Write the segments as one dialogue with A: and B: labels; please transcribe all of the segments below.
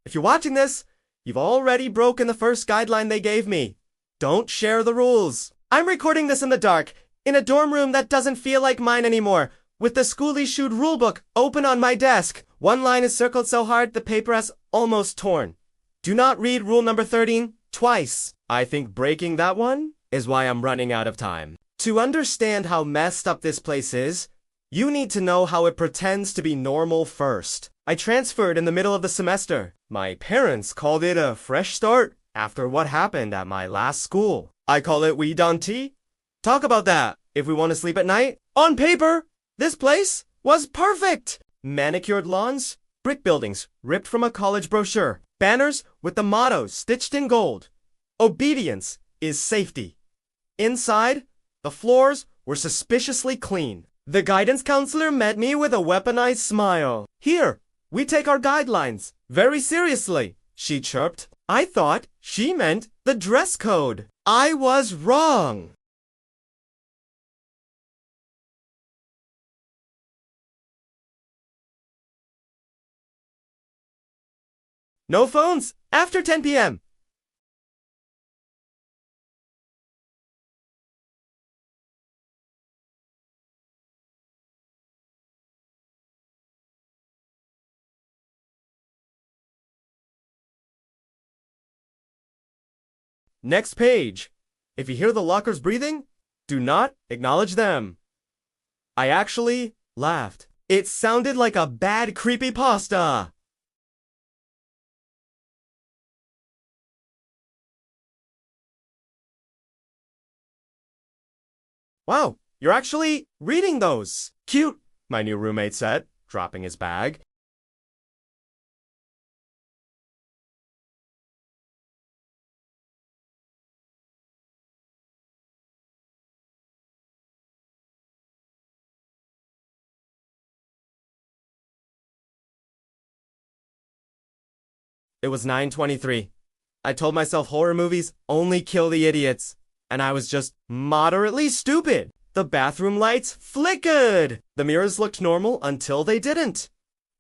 A: If you're watching this, you've already broken the first guideline they gave me. Don't share the rules. I'm recording this in the dark, in a dorm room that doesn't feel like mine anymore, with the school-issued rulebook open on my desk. One line is circled so hard the paper has almost torn. Do not read rule number 13 twice. I think breaking that one is why I'm running out of time. To understand how messed up this place is, you need to know how it pretends to be normal first. I transferred in the middle of the semester. My parents called it a fresh start after what happened at my last school. I call it we done tea. Talk about that if we want to sleep at night. On paper, this place was perfect. Manicured lawns, brick buildings ripped from a college brochure, banners with the motto stitched in gold. Obedience is safety. Inside, the floors were suspiciously clean. The guidance counselor met me with a weaponized smile. Here, we take our guidelines very seriously, she chirped. I thought she meant the dress code. I was wrong. No phones after 10 p.m. Next page. If you hear the lockers breathing, do not acknowledge them. I actually laughed. It sounded like a bad creepypasta. Wow, you're actually reading those. Cute, my new roommate said, dropping his bag. It was 9:23. I told myself horror movies only kill the idiots, and I was just moderately stupid. The bathroom lights flickered. The mirrors looked normal until they didn't.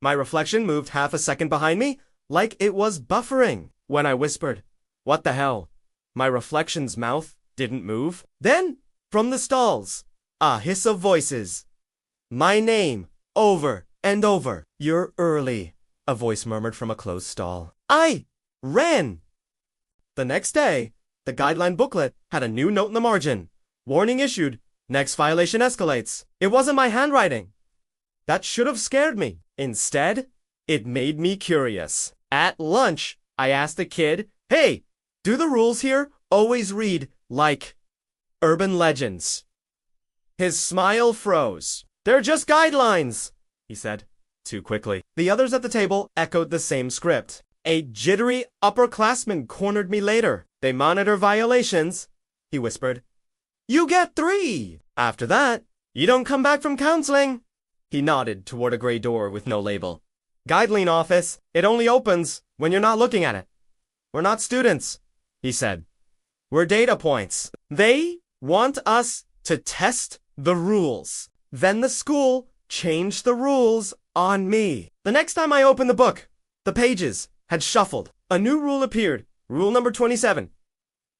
A: My reflection moved half a second behind me, like it was buffering. When I whispered, "What the hell?" my reflection's mouth didn't move. Then, from the stalls, a hiss of voices. My name, over and over. You're early, a voice murmured from a closed stall. I ran. The next day, the guideline booklet had a new note in the margin. Warning issued. Next violation escalates. It wasn't my handwriting. That should have scared me. Instead, it made me curious. At lunch, I asked the kid, "Hey, do the rules here always read like urban legends?" His smile froze. "They're just guidelines," he said, too quickly. The others at the table echoed the same script. A jittery upperclassman cornered me later. "They monitor violations," he whispered. "You get 3. After that, you don't come back from counseling." He nodded toward a gray door with no label. "Guideline office. It only opens when you're not looking at it." "We're not students," he said. "We're data points. They want us to test the rules." Then the school changed the rules on me. The next time I opened the book, the pages had shuffled. A new rule appeared. Rule number 27.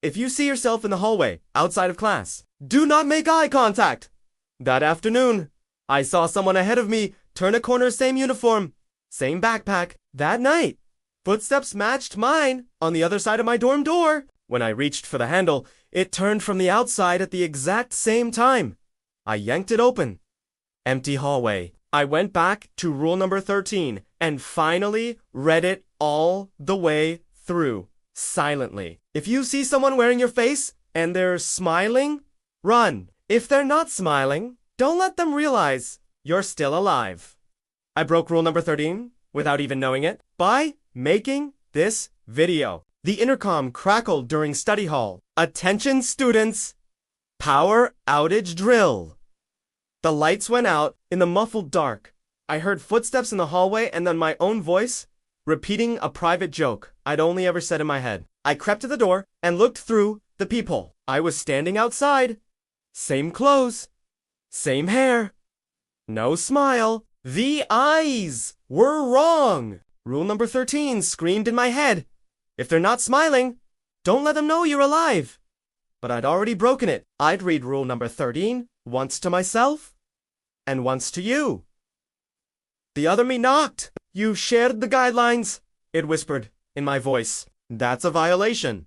A: If you see yourself in the hallway outside of class, do not make eye contact. That afternoon, I saw someone ahead of me turn a corner, same uniform, same backpack. That night, footsteps matched mine on the other side of my dorm door. When I reached for the handle, it turned from the outside at the exact same time. I yanked it open. Empty hallway. I went back to rule number 13 and finally read it all the way through, silently. If you see someone wearing your face and they're smiling, run. If they're not smiling, don't let them realize you're still alive. I broke rule number 13 without even knowing it by making this video. The intercom crackled during study hall. "Attention students, power outage drill." The lights went out in the muffled dark. I heard footsteps in the hallway and then my own voice repeating a private joke I'd only ever said in my head. I crept to the door and looked through the peephole. I was standing outside. Same clothes. Same hair. No smile. The eyes were wrong. Rule number 13 screamed in my head. If they're not smiling, don't let them know you're alive. But I'd already broken it. I'd read rule number 13 once to myself and once to you. The other me knocked. You shared the guidelines, it whispered in my voice. That's a violation.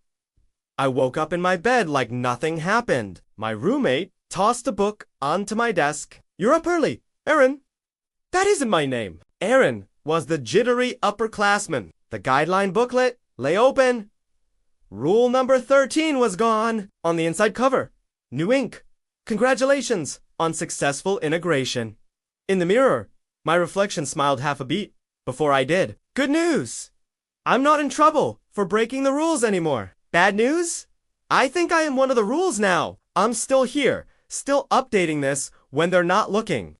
A: I woke up in my bed like nothing happened. My roommate tossed a book onto my desk. You're up early, Aaron. That isn't my name. Aaron was the jittery upperclassman. The guideline booklet lay open. Rule number 13 was gone. On the inside cover, new ink. Congratulations on successful integration. In the mirror, my reflection smiled half a beat before I did. Good news! I'm not in trouble for breaking the rules anymore. Bad news? I think I am one of the rules now. I'm still here, still updating this when they're not looking.